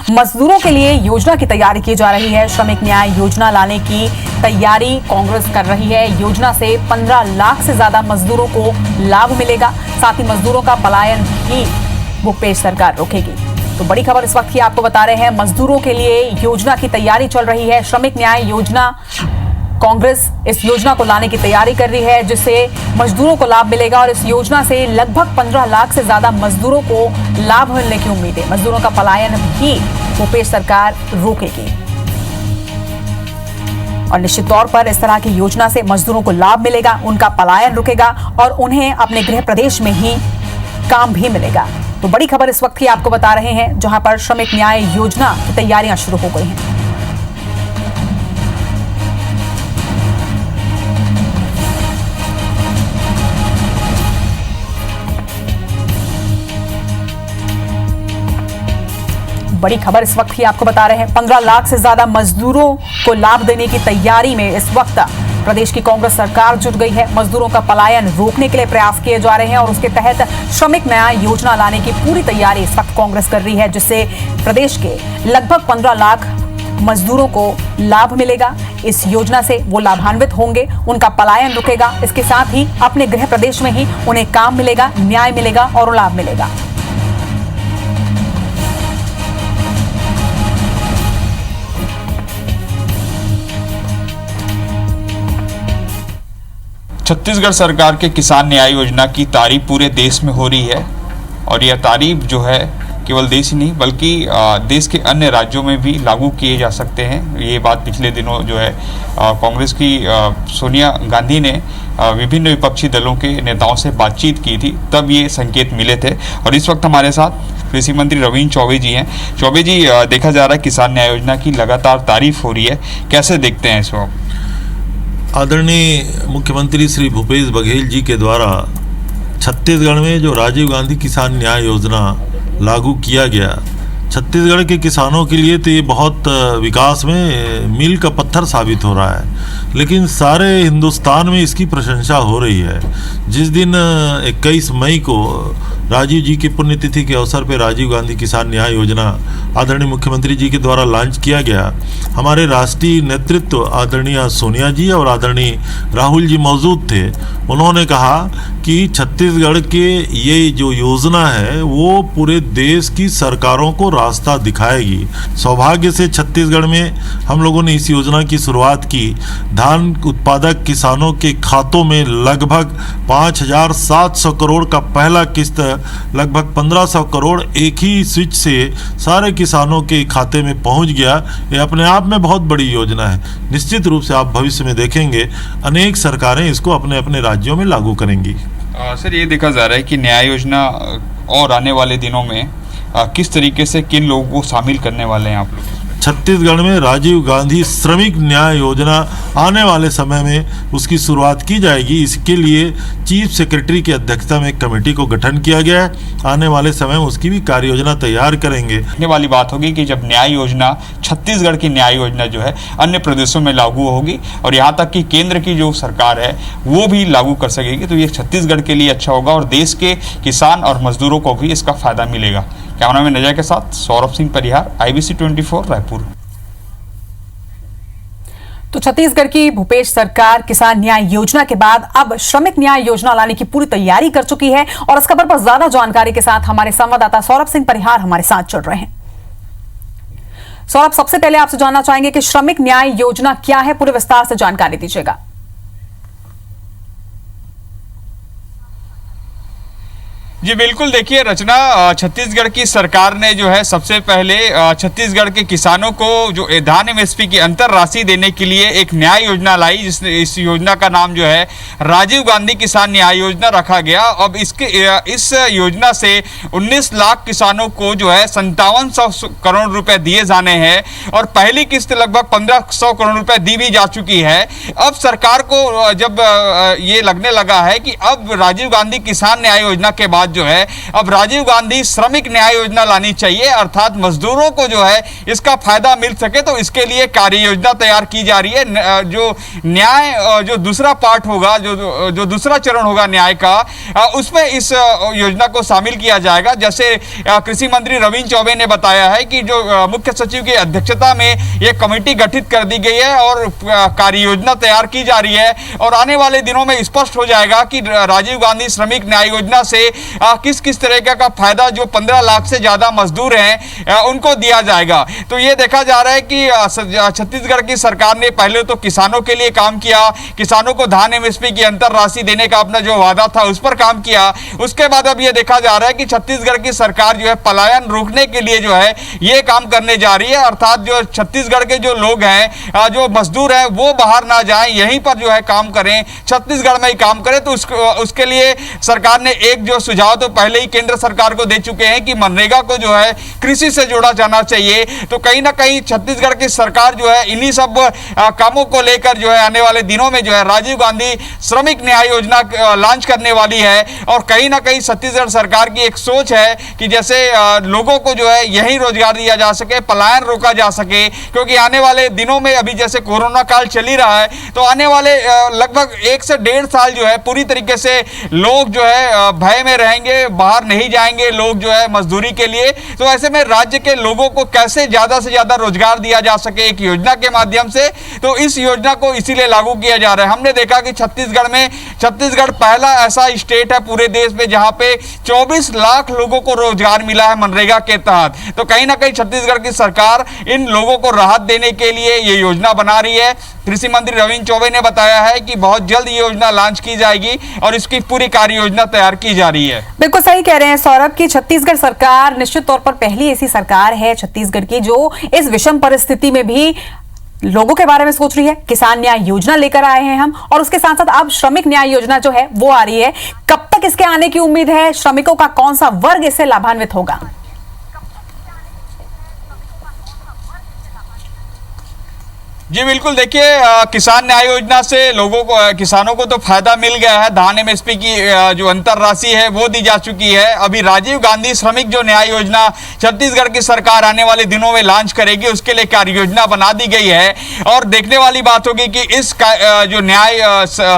मजदूरों के लिए योजना की तैयारी की जा रही है। श्रमिक न्याय योजना लाने की तैयारी कांग्रेस कर रही है। योजना से 15 लाख से ज्यादा मजदूरों को लाभ मिलेगा। साथ ही मजदूरों का पलायन भी भूपेश सरकार रोकेगी। तो बड़ी खबर इस वक्त की आपको बता रहे हैं, मजदूरों के लिए योजना की तैयारी चल रही है। श्रमिक न्याय योजना, कांग्रेस इस योजना को लाने की तैयारी कर रही है जिससे मजदूरों को लाभ मिलेगा और इस योजना से लगभग 15 लाख से ज्यादा मजदूरों को लाभ मिलने की उम्मीद है। मजदूरों का पलायन भी भूपेश सरकार रोकेगी और निश्चित तौर पर इस तरह की योजना से मजदूरों को लाभ मिलेगा, उनका पलायन रुकेगा और उन्हें अपने गृह प्रदेश में ही काम भी मिलेगा। तो बड़ी खबर इस वक्त की आपको बता रहे हैं, जहां पर श्रमिक न्याय योजना की तैयारियां शुरू हो गई हैं। बड़ी खबर इस वक्त की आपको बता रहे हैं, 15 लाख से ज्यादा मजदूरों को लाभ देने की तैयारी में इस वक्त प्रदेश की कांग्रेस सरकार जुट गई है। मजदूरों का पलायन रोकने के लिए प्रयास किए जा रहे हैं और उसके तहत श्रमिक न्याय योजना लाने की पूरी तैयारी इस वक्त कांग्रेस कर रही है जिससे प्रदेश के लगभग 15 लाख मजदूरों को लाभ मिलेगा। इस योजना से वो लाभान्वित होंगे, उनका पलायन रुकेगा। इसके साथ ही अपने गृह प्रदेश में ही उन्हें काम मिलेगा, न्याय मिलेगा और लाभ मिलेगा। छत्तीसगढ़ सरकार के किसान न्याय योजना की तारीफ पूरे देश में हो रही है और यह तारीफ जो है केवल देश ही नहीं बल्कि देश के अन्य राज्यों में भी लागू किए जा सकते हैं। ये बात पिछले दिनों जो है कांग्रेस की सोनिया गांधी ने विभिन्न विपक्षी दलों के नेताओं से बातचीत की थी, तब ये संकेत मिले थे। और इस वक्त हमारे साथ कृषि मंत्री रविन्द्र चौबे जी हैं। चौबे जी, देखा जा रहा है किसान न्याय योजना की लगातार तारीफ हो रही है, कैसे देखते हैं इसको? आदरणीय मुख्यमंत्री श्री भूपेश बघेल जी के द्वारा छत्तीसगढ़ में जो राजीव गांधी किसान न्याय योजना लागू किया गया, छत्तीसगढ़ के किसानों के लिए तो ये बहुत विकास में मील का पत्थर साबित हो रहा है, लेकिन सारे हिंदुस्तान में इसकी प्रशंसा हो रही है। जिस दिन 21 मई को राजीव जी की पुण्यतिथि के अवसर पर राजीव गांधी किसान न्याय योजना आदरणीय मुख्यमंत्री जी के द्वारा लॉन्च किया गया, हमारे राष्ट्रीय नेतृत्व आदरणीय सोनिया जी और आदरणीय राहुल जी मौजूद थे। उन्होंने कहा कि छत्तीसगढ़ के ये जो योजना है वो पूरे देश की सरकारों को रास्ता दिखाएगी। सौभाग्य से छत्तीसगढ़ में हम लोगों ने इस योजना की शुरुआत की। धान उत्पादक किसानों के खातों में लगभग 5,700 करोड़ का पहला किस्त, लगभग 1,500 करोड़ एक ही स्विच से सारे किसानों के खाते में पहुंच गया। ये अपने आप में बहुत बड़ी योजना है। निश्चित रूप से आप भविष्य में देखेंगे अनेक सरकारें इसको अपने अपने राज्यों में लागू करेंगी। सर, ये देखा जा रहा है कि न्याय योजना और आने वाले दिनों में किस तरीके से किन लोगों को शामिल करने वाले हैं आप लोग? छत्तीसगढ़ में राजीव गांधी श्रमिक न्याय योजना आने वाले समय में उसकी शुरुआत की जाएगी। इसके लिए चीफ सेक्रेटरी की अध्यक्षता में एक कमेटी को गठन किया गया है। आने वाले समय में उसकी भी कार्य योजना तैयार करेंगे। देखने वाली बात होगी कि जब न्याय योजना, छत्तीसगढ़ की न्याय योजना जो है अन्य प्रदेशों में लागू होगी और यहाँ तक कि केंद्र की जो सरकार है वो भी लागू कर सकेगी, तो ये छत्तीसगढ़ के लिए अच्छा होगा और देश के किसान और मजदूरों को भी इसका फायदा मिलेगा। कैमरामैन अजय के साथ सौरभ सिंह परिहार, IBC 24 रायपुर। तो छत्तीसगढ़ की भूपेश सरकार किसान न्याय योजना के बाद अब श्रमिक न्याय योजना लाने की पूरी तैयारी कर चुकी है और इस खबर पर ज्यादा जानकारी के साथ हमारे संवाददाता सौरभ सिंह परिहार हमारे साथ जुड़ रहे हैं। सौरभ, सबसे पहले आपसे जानना चाहेंगे कि श्रमिक न्याय योजना क्या है, पूरे विस्तार से जानकारी दीजिएगा। जी बिल्कुल, देखिए रचना, छत्तीसगढ़ की सरकार ने जो है सबसे पहले छत्तीसगढ़ के किसानों को जो धान MSP की अंतर राशि देने के लिए एक न्याय योजना लाई, जिसने इस योजना का नाम जो है राजीव गांधी किसान न्याय योजना रखा गया। अब इस योजना से 19 लाख किसानों को जो है 5700 करोड़ रुपए दिए जाने हैं और पहली किस्त लगभग 1500 करोड़ रुपए दी भी जा चुकी है। अब सरकार को जब ये लगने लगा है कि अब राजीव गांधी किसान न्याय योजना के बाद जो है अब राजीव गांधी श्रमिक न्याय योजना लानी चाहिए, अर्थात मजदूरों को जो है इसका फायदा मिल सके। तो इसके लिए कार्य योजना तैयार की जा रही है। जो न्याय जो दूसरा पार्ट होगा, जो दूसरा चरण होगा न्याय का, उसमें इस योजना को शामिल किया जाएगा। जैसे कृषि मंत्री रविंद्र चौबे ने बताया है कि जो मुख्य सचिव की अध्यक्षता में यह कमेटी गठित कर दी गई है और कार्य योजना तैयार की जा रही है और आने वाले दिनों में स्पष्ट हो जाएगा कि राजीव गांधी श्रमिक न्याय योजना से किस किस तरह का फायदा जो 15 लाख से ज्यादा मजदूर हैं उनको दिया जाएगा। तो ये देखा जा रहा है कि छत्तीसगढ़ की सरकार ने पहले तो किसानों के लिए काम किया, किसानों को धान एमएसपी की अंतर राशि देने का अपना जो वादा था उस पर काम किया। उसके बाद अब ये देखा जा रहा है कि छत्तीसगढ़ की सरकार जो है पलायन रोकने के लिए जो है ये काम करने जा रही है, अर्थात जो छत्तीसगढ़ के जो लोग हैं, जो मजदूर हैं, वो बाहर ना जाएं, यहीं पर जो है काम करें, छत्तीसगढ़ में ही काम करें। तो उसके लिए सरकार ने एक जो सुझाव तो पहले ही केंद्र सरकार को दे चुके हैं कि मनरेगा को जो है कृषि से जोड़ा जाना चाहिए। तो कहीं ना कहीं छत्तीसगढ़ की सरकार जो है इन्हीं सब कामों को लेकर जो है आने वाले दिनों में जो है राजीव गांधी श्रमिक न्याय योजना लॉन्च करने वाली है। और कहीं ना कहीं छत्तीसगढ़ सरकार की एक सोच है कि जैसे लोगों को जो है यही रोजगार दिया जा सके, पलायन रोका जा सके, क्योंकि आने वाले दिनों में अभी जैसे कोरोना काल चल ही रहा है, तो आने वाले लगभग 1 से 1.5 साल जो है पूरी तरीके से लोग जो है भय में रहेंगे, बाहर नहीं जाएंगे लोग जो है मजदूरी के लिए। तो ऐसे में राज्य के लोगों को कैसे ज्यादा से ज्यादा रोजगार दिया जा सके एक योजना के माध्यम से, तो इस योजना को इसीलिए लागू किया जा रहा है। हमने देखा कि छत्तीसगढ़ पहला ऐसा स्टेट है पूरे देश में जहां पे 24 लाख लोगों को रोजगार मिला है मनरेगा के तहत। तो कहीं ना कहीं छत्तीसगढ़ की सरकार इन लोगों को राहत देने के लिए ये योजना बना रही है। कृषि मंत्री रविंद्र चौबे ने बताया है कि बहुत जल्द ये योजना लॉन्च की जाएगी और इसकी पूरी कार्य योजना तैयार की जा रही है। बिल्कुल सही कह रहे हैं सौरभ की छत्तीसगढ़ सरकार निश्चित तौर पर पहली ऐसी सरकार है छत्तीसगढ़ की जो इस विषम परिस्थिति में भी लोगों के बारे में सोच रही है। किसान न्याय योजना लेकर आए हैं हम, और उसके साथ साथ अब श्रमिक न्याय योजना जो है वो आ रही है। कब तक इसके आने की उम्मीद है? श्रमिकों का कौन सा वर्ग इससे लाभान्वित होगा? जी बिल्कुल, देखिए किसान न्याय योजना से किसानों को तो फायदा मिल गया है। धान एमएसपी की जो अंतर राशि है वो दी जा चुकी है। अभी राजीव गांधी श्रमिक जो न्याय योजना छत्तीसगढ़ की सरकार आने वाले दिनों में लॉन्च करेगी, उसके लिए कार्य योजना बना दी गई है। और देखने वाली बात होगी कि इस जो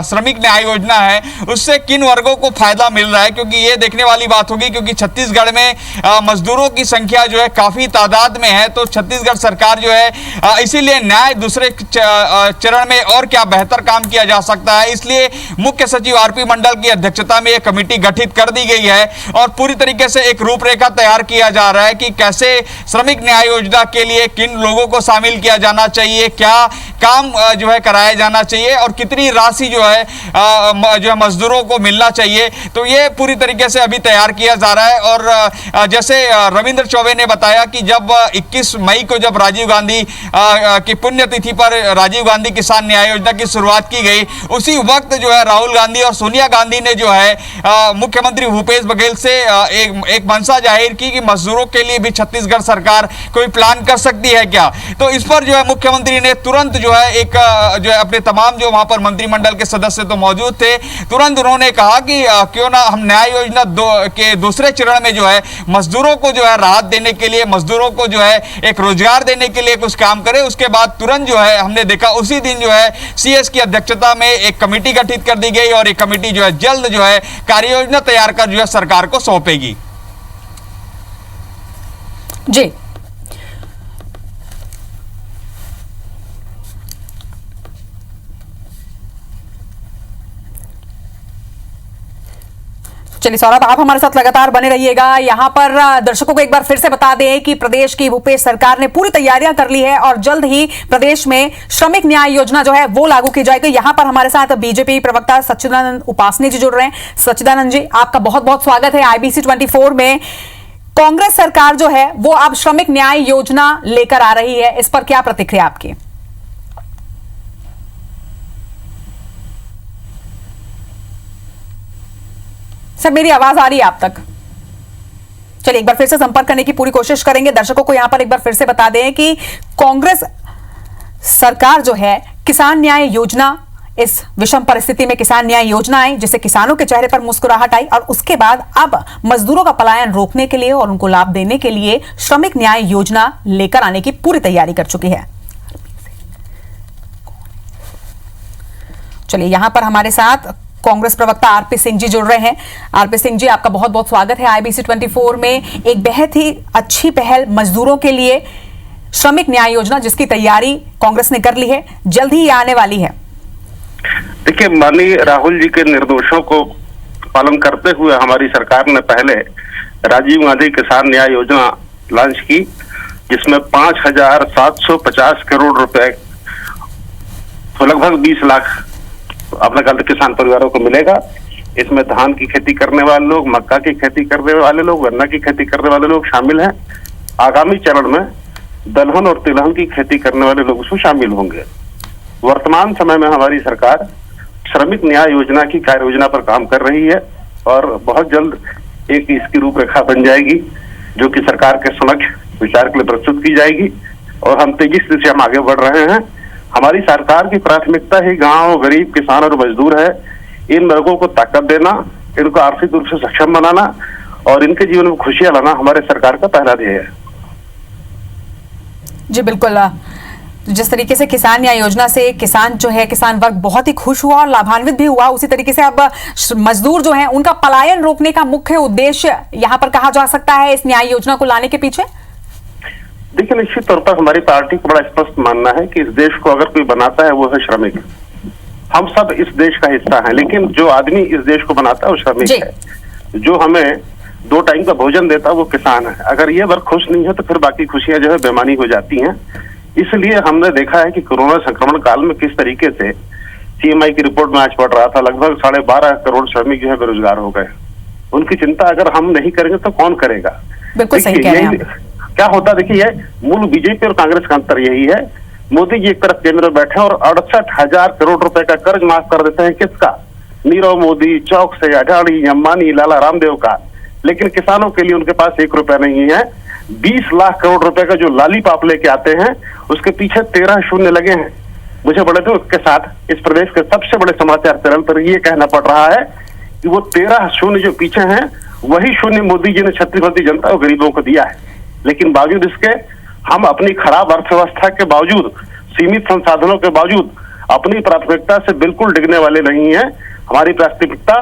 श्रमिक न्याय योजना है उससे किन वर्गों को फायदा मिल रहा है, क्योंकि ये देखने वाली बात होगी क्योंकि छत्तीसगढ़ में मजदूरों की संख्या जो है काफी तादाद में है। तो छत्तीसगढ़ सरकार जो है इसीलिए न्याय दूसरे चरण में और क्या बेहतर काम किया जा सकता है, इसलिए मुख्य सचिव आरपी मंडल की अध्यक्षता में एक कमेटी गठित कर दी गई है और पूरी तरीके से एक रूपरेखा तैयार किया जा रहा है कि कैसे श्रमिक न्याय योजना के लिए किन लोगों को शामिल किया जाना चाहिए, क्या काम जो है कराया जाना चाहिए और कितनी राशि जो है मजदूरों को मिलना चाहिए। तो ये पूरी तरीके से अभी तैयार किया जा रहा है। और जैसे रविंद्र चौबे ने बताया कि जब 21 मई को जब राजीव गांधी की पुण्यतिथि पर राजीव गांधी किसान न्याय योजना की शुरुआत की गई, उसी वक्त जो है राहुल गांधी और सोनिया गांधी ने जो है मुख्यमंत्री भूपेश बघेल से एक मंशा जाहिर की कि मजदूरों के लिए भी छत्तीसगढ़ सरकार कोई प्लान कर सकती है क्या। तो इस पर जो है मुख्यमंत्री ने तुरंत जो है अपने तमाम जो वहां पर मंत्रिमंडल के सदस्य तो मौजूद थे, तुरंत उन्होंने कहा कि क्यों ना हम न्याय योजना के दूसरे चरण में जो है मजदूरों को जो है राहत देने के लिए, मजदूरों को जो है एक रोजगार देने के लिए कुछ काम करें। उसके बाद तुरंत जो है हमने देखा उसी दिन जो है सीएस की अध्यक्षता में एक कमेटी गठित कर दी गई और एक कमेटी जो है जल्द जो है कार्य योजना तैयार कर जो है सरकार को सौंपेगी। जी चलिए सौरभ, आप हमारे साथ लगातार बने रहिएगा। यहां पर दर्शकों को एक बार फिर से बता दें कि प्रदेश की भूपेश सरकार ने पूरी तैयारियां कर ली है और जल्द ही प्रदेश में श्रमिक न्याय योजना जो है वो लागू की जाएगी। यहां पर हमारे साथ बीजेपी प्रवक्ता सच्चिदानंद उपासनी जी जुड़ रहे हैं। सच्चिदानंद जी, आपका बहुत बहुत स्वागत है IBC 24 में। कांग्रेस सरकार जो है वो अब श्रमिक न्याय योजना लेकर आ रही है, इस पर क्या प्रतिक्रिया आपकी? सर, मेरी आवाज आ रही है आप तक? चलिए एक बार फिर से संपर्क करने की पूरी कोशिश करेंगे। दर्शकों को यहां पर एक बार फिर से बता दें कि कांग्रेस सरकार जो है किसान न्याय योजना इस विषम परिस्थिति में किसान न्याय योजना आई, जिससे किसानों के चेहरे पर मुस्कुराहट आई और उसके बाद अब मजदूरों का पलायन रोकने के लिए और उनको लाभ देने के लिए श्रमिक न्याय योजना लेकर आने की पूरी तैयारी कर चुकी है। चलिए, यहां पर हमारे साथ कांग्रेस प्रवक्ता आरपी सिंह जी जुड़ रहे हैं। आरपी सिंह जी, आपका बहुत बहुत स्वागत है। IBC 24 में एक बेहद ही अच्छी पहल मजदूरों के लिए श्रमिक न्याय योजना, जिसकी तैयारी कांग्रेस ने कर ली है, जल्द ही आने वाली है। देखिए, माननीय राहुल जी के निर्देशों को पालन करते हुए हमारी सरकार ने पहले राजीव गांधी किसान न्याय योजना लॉन्च की, जिसमें 5,750 करोड़ रुपए, तो लगभग 20 लाख अपने गलत किसान परिवारों को मिलेगा। इसमें धान की खेती करने वाले लोग, मक्का की खेती करने वाले लोग, गन्ना की खेती करने वाले लोग शामिल हैं। आगामी चरण में दलहन और तिलहन की खेती करने वाले लोग उसमें शामिल होंगे। वर्तमान समय में हमारी सरकार श्रमिक न्याय योजना की कार्य योजना पर काम कर रही है और बहुत जल्द एक इसकी रूपरेखा बन जाएगी, जो कि सरकार के समक्ष विचार के लिए प्रस्तुत की जाएगी और हम तेजी से हम आगे बढ़ रहे हैं। हमारी सरकार की प्राथमिकता ही गांव, गरीब, किसान और मजदूर है। इन लोगों को ताकत देना, इनको आर्थिक रूप से सक्षम बनाना और इनके जीवन में खुशियां लाना हमारे सरकार का पहला ध्येय है। जी बिल्कुल, जिस तरीके से किसान न्याय योजना से किसान जो है, किसान वर्ग बहुत ही खुश हुआ और लाभान्वित भी हुआ, उसी तरीके से अब मजदूर जो है उनका पलायन रोकने का मुख्य उद्देश्य यहाँ पर कहा जा सकता है इस न्याय योजना को लाने के पीछे। देखिए, निश्चित तौर पर हमारी पार्टी को बड़ा स्पष्ट मानना है कि इस देश को अगर कोई बनाता है वो है श्रमिक। हम सब इस देश का हिस्सा हैं, लेकिन जो आदमी इस देश को बनाता है वो श्रमिक है। जो हमें 2 टाइम का भोजन देता है वो किसान है। अगर ये वर्ग खुश नहीं है तो फिर बाकी खुशियां जो है बेमानी हो जाती हैं। इसलिए हमने देखा है कि कोरोना संक्रमण काल में किस तरीके से CMI की रिपोर्ट में आज पढ़ रहा था, लगभग 12.5 करोड़ श्रमिक जो है बेरोजगार हो गए। उनकी चिंता अगर हम नहीं करेंगे तो कौन करेगा। बिल्कुल सही कह रहे हैं। क्या होता देखिए, मूल बीजेपी और कांग्रेस का अंतर यही है, मोदी जी एक तरफ केंद्र में बैठे और 68,000 करोड़ रुपए का कर्ज माफ कर देते हैं। किसका? नीरव मोदी, चौक से अडानी, अंबानी, लाला रामदेव का। लेकिन किसानों के लिए उनके पास 1 रुपया नहीं है। 20 लाख करोड़ रुपए का जो लालीपाप लेके आते हैं, उसके पीछे 13 शून्य लगे हैं। मुझे बड़े दुख के साथ इस प्रदेश के सबसे बड़े समाचार चैनल पर ये कहना पड़ रहा है कि वो 13 शून्य जो पीछे हैं, वही शून्य मोदी जी ने छत्तीसगढ़ जनता और गरीबों को दिया है। लेकिन बावजूद इसके हम अपनी खराब अर्थव्यवस्था के बावजूद, सीमित संसाधनों के बावजूद अपनी प्राथमिकता से बिल्कुल डिगने वाले नहीं है। हमारी प्राथमिकता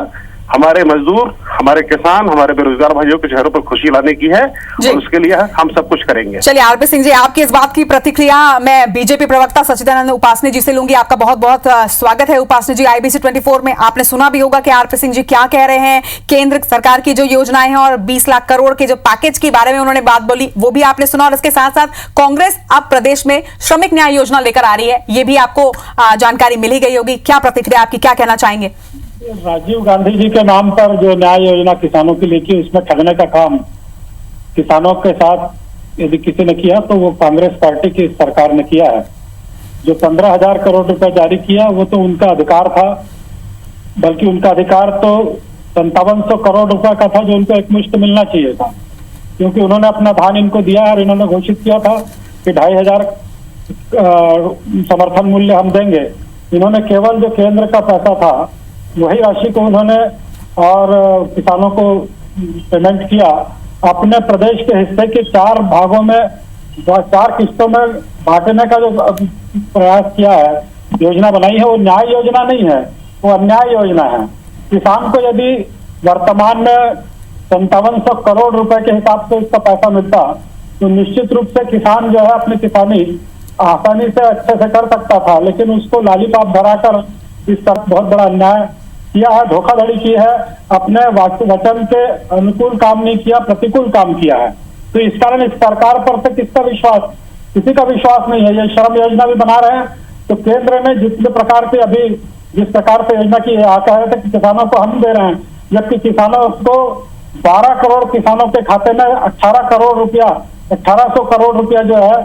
हमारे मजदूर, हमारे किसान, हमारे बेरोजगार भाइयों के चेहरों पर खुशी लाने की है और उसके लिए हम सब कुछ करेंगे। चलिए आरपी सिंह जी, आपकी इस बात की प्रतिक्रिया मैं बीजेपी प्रवक्ता सच्चिदानंद उपासने जी से लूंगी। आपका बहुत बहुत स्वागत है उपासने जी। IBC 24 में आपने सुना भी होगा कि आरपी सिंह जी क्या कह रहे हैं। केंद्र सरकार की जो योजनाएं हैं और 20 लाख करोड़ के जो पैकेज के बारे में उन्होंने बात बोली, वो भी आपने सुना। और इसके साथ साथ कांग्रेस अब प्रदेश में श्रमिक न्याय योजना लेकर आ रही है, ये भी आपको जानकारी मिल ही गई होगी। क्या प्रतिक्रिया आपकी, क्या कहना चाहेंगे? राजीव गांधी जी के नाम पर जो न्याय योजना किसानों की लेके उसमें ठगने का काम किसानों के साथ यदि किसी ने किया तो वो कांग्रेस पार्टी की सरकार ने किया है। जो 15,000 करोड़ रुपए जारी किया वो तो उनका अधिकार था, बल्कि उनका अधिकार तो 5700 करोड़ रुपए का था जो उनको एकमुश्त मिलना चाहिए था, क्योंकि उन्होंने अपना धान इनको दिया और इन्होंने घोषित किया था कि 2,500 समर्थन मूल्य हम देंगे। इन्होंने केवल जो केंद्र का पैसा था वही राशि को उन्होंने और किसानों को पेमेंट किया। अपने प्रदेश के हिस्से के 4 भागों में 4 किस्तों में बांटने का जो प्रयास किया है, योजना बनाई है, वो न्याय योजना नहीं है, वो अन्याय योजना है। किसान को यदि वर्तमान में 5700 करोड़ रुपए के हिसाब से उसका पैसा मिलता तो निश्चित रूप से किसान जो है अपनी किसानी आसानी से अच्छे से कर सकता था, लेकिन उसको लालीपाप धराकर इस तरह बहुत बड़ा अन्याय किया है, धोखाधड़ी की है, अपने वचन के अनुकूल काम नहीं किया, प्रतिकूल काम किया है। तो इस कारण इस सरकार पर से किसका विश्वास? किसी का विश्वास नहीं है। ये श्रम योजना भी बना रहे हैं तो केंद्र में जितने प्रकार के अभी जिस प्रकार से योजना की कह रहे थे कि किसानों को हम दे रहे हैं, जबकि किसानों को 12 करोड़ किसानों के खाते में 18 करोड़ रुपया 1800 करोड़ रुपया जो है,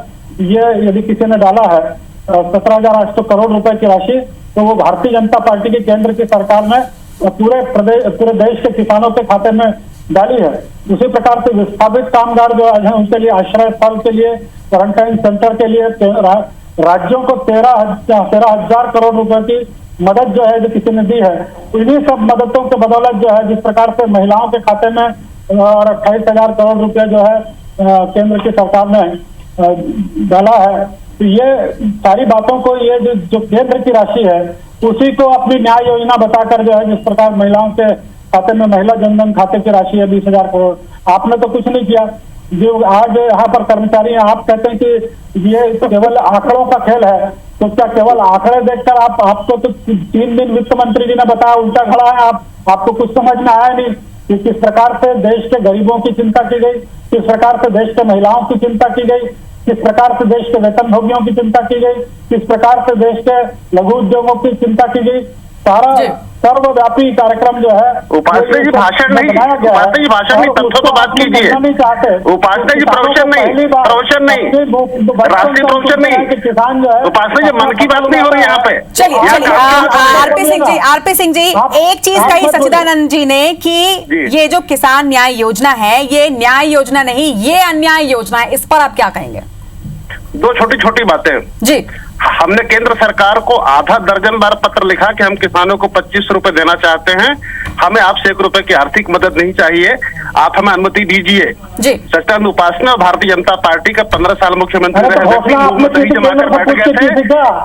ये यदि किसी ने डाला है 17,800 करोड़ रुपए की राशि, तो वो भारतीय जनता पार्टी की केंद्र की सरकार ने पूरे देश के किसानों के खाते में डाली है। उसी प्रकार से विस्थापित कामगार जो आज हैं उनके लिए आश्रय स्थल के लिए, क्वारंटाइन सेंटर के लिए राज्यों को 13,000 करोड़ रुपए की मदद जो है जो किसी ने दी है, इन्हीं सब मददों के बदौलत जो है जिस प्रकार से महिलाओं के खाते में और 28,000 करोड़ रुपए जो है केंद्र की सरकार ने डाला है, तो ये सारी बातों को, ये जो केंद्र की राशि है उसी को अपनी न्याय योजना बताकर जो है जिस प्रकार महिलाओं के खाते में महिला जनधन खाते की राशि है 20,000 करोड़, आपने तो कुछ नहीं किया। जो आज यहाँ पर कर्मचारी हैं, आप कहते हैं कि ये केवल आंकड़ों का खेल है, तो क्या केवल आंकड़े देखकर आपको तो 3 दिन वित्त मंत्री जी ने बताया उल्टा खड़ा है, आपको कुछ समझ में आया नहीं कि किस प्रकार से देश के गरीबों की चिंता की गई, किस प्रकार से देश के महिलाओं की चिंता की गई, किस प्रकार से देश के वेतनभोगियों की चिंता की गई, किस प्रकार से देश के लघु उद्योगों की चिंता की गई। सारा सर्वव्यापी कार्यक्रम जो है, उपाध्याय जी भाषण नहीं, उपाध्याय जी भाषण नहीं, तथ्यों तो बात कीजिए। उपाध्याय जी प्रवचन नहीं, प्रवचन नहीं, राष्ट्रीय प्रवचन नहीं, किसान जो है, उपाध्याय जी मन की बात नहीं हो रही यहाँ पे। चलिए आरपी सिंह जी एक चीज कही सच्चिदानंद जी ने कि ये जो किसान न्याय योजना है ये न्याय योजना नहीं, ये अन्याय योजना है, इस पर आप क्या कहेंगे? दो छोटी छोटी बातें जी। हमने केंद्र सरकार को आधा दर्जन बार पत्र लिखा कि हम किसानों को 25 रुपए देना चाहते हैं, हमें आपसे 1 रुपए की आर्थिक मदद नहीं चाहिए, आप हमें अनुमति दीजिए। सच्चिदानंद उपासना भारतीय जनता पार्टी का 15 साल मुख्यमंत्री रहे व्यक्ति मुख्यमंत्री जमा कर बैठ गए थे,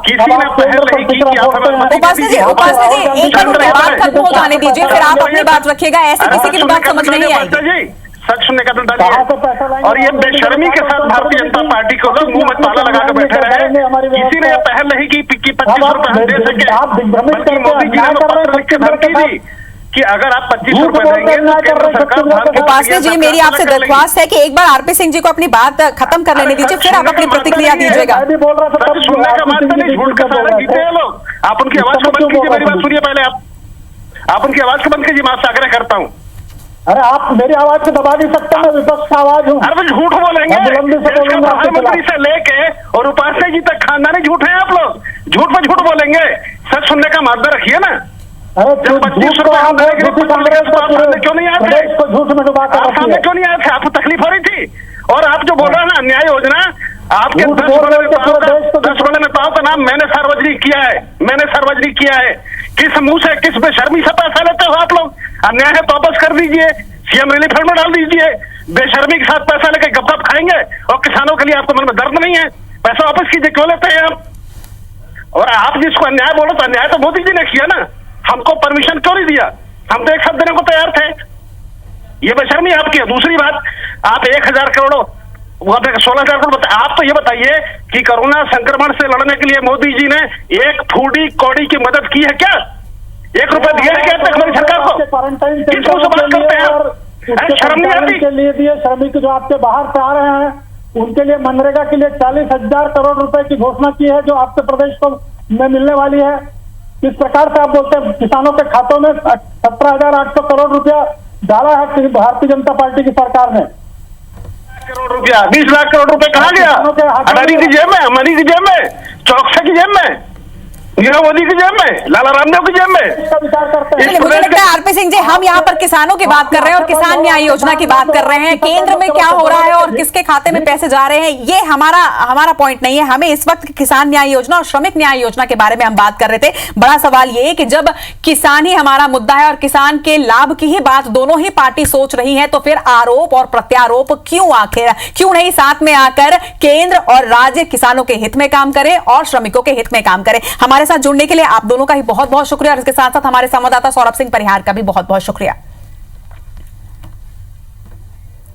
किसी ने पहल नहीं की कि आप हमें उपासना जी एक बात खत्म हो जाने दीजिए, फिर आप अपनी बात रखिएगा, ऐसे किसी की बात समझ नहीं आएगी। सच सुनने का तो डालिए। और ये बेशर्मी के साथ भारतीय जनता पार्टी को लोग मुंह में ताला लगा कर बैठे रहे, किसी ने पहल नहीं की कि 25 रुपए हम दे सके, बल्कि मोदी जी ने पत्र लिख के धमकी दी कि अगर आप 25 रुपए देंगे तो केंद्र सरकार। उपासना जी मेरी आपसे दरख्वास्त है कि एक बार आरपी सिंह जी को अपनी बात खत्म कर लेने दीजिए, फिर आप अपनी प्रतिक्रिया दीजिएगा। सुनने का मतलब नहीं, झूठ का सहारा जीते हैं लोग। आप उनकी आवाज को बंद कीजिए, मेरी बात सुनिए पहले। आप उनकी आवाज को बंद कीजिए, मैं आपसे आग्रह करता हूँ। अरे आप मेरी आवाज को दबा नहीं सकते, मैं विपक्ष का आवाज हूँ। अरे झूठ बोलेंगे, प्रधानमंत्री से लेके और उपाध्याय जी तक खानदानी झूठ है आप लोग, झूठ पे झूठ बोलेंगे। सच सुनने का माध्यम रखिए ना। अरे जब 25 रुपए हम देने के लिए सामने क्यों नहीं आए थे? झूठ में डुबा कर सामने क्यों नहीं आए थे? आपको तकलीफ हो रही थी? और आप जो बोल रहे हैं ना न्याय योजना, आपके 10 बड़े नेताओं का नाम मैंने सार्वजनिक किया है, मैंने सार्वजनिक किया है। किस मुंह से, किस बेशर्मी से पैसा लेते हो आप लोग? अन्याय है तो वापस कर दीजिए, सीएम रिलीफ फंड में डाल दीजिए। बेशर्मी के साथ पैसा लेके गप खाएंगे और किसानों के लिए आपको मन में दर्द नहीं है, पैसा वापस कीजिए, क्यों लेते हैं आप? और आप जिसको अन्याय बोलो तो अन्याय तो मोदी जी ने किया ना, हमको परमिशन क्यों नहीं दिया? हम तो एक साथ देने को तैयार थे। ये बेशर्मी आपकी है। दूसरी बात, आप 1,000 करोड़ 16,000 करोड़ आप तो ये बताइए कि कोरोना संक्रमण से लड़ने के लिए मोदी जी ने 1 फूडी कौड़ी की मदद की है क्या? 1 रुपए दिया है क्या अब तक हमारी सरकार को? किस मुंह से बात करते हैं? शर्म नहीं आती? के लिए दिए श्रमिक जो आपके बाहर से आ रहे हैं उनके लिए मनरेगा के लिए 40,000 करोड़ रुपए की घोषणा की है जो आपके प्रदेश को में मिलने वाली है। किस प्रकार से आप बोलते हैं किसानों के खातों में 17,800 करोड़ रुपया डाला है भारतीय जनता पार्टी की सरकार ने। करोड़ रुपया, 20 लाख करोड़ रुपए कहाँ गया? अडानी की जेब में, अंबानी की जेब में, चौकसा की जेब में, नीरव मोदी की जेब में, लाला रामदेव की जेब में। चलिए मुझे लगता है आरपी सिंह जी हम यहाँ पर किसानों की बात कर रहे हैं और किसान न्याय योजना की बात कर रहे हैं। केंद्र में क्या हो रहा है और किसके खाते में पैसे जा रहे हैं ये हमारा पॉइंट नहीं है। हमें इस वक्त किसान न्याय योजना और श्रमिक न्याय योजना के बारे में हम बात कर रहे थे। बड़ा सवाल ये है कि जब किसान ही हमारा मुद्दा है और किसान के लाभ की ही बात दोनों ही पार्टी सोच रही है तो फिर आरोप और प्रत्यारोप क्यों? आखिर क्यों नहीं साथ में आकर केंद्र और राज्य किसानों के हित में काम करे और श्रमिकों के हित में काम करे? हमारे साथ जुड़ने के लिए आप दोनों का ही बहुत बहुत शुक्रिया और इसके साथ साथ हमारे संवाददाता सौरभ सिंह परिहार का भी बहुत बहुत शुक्रिया।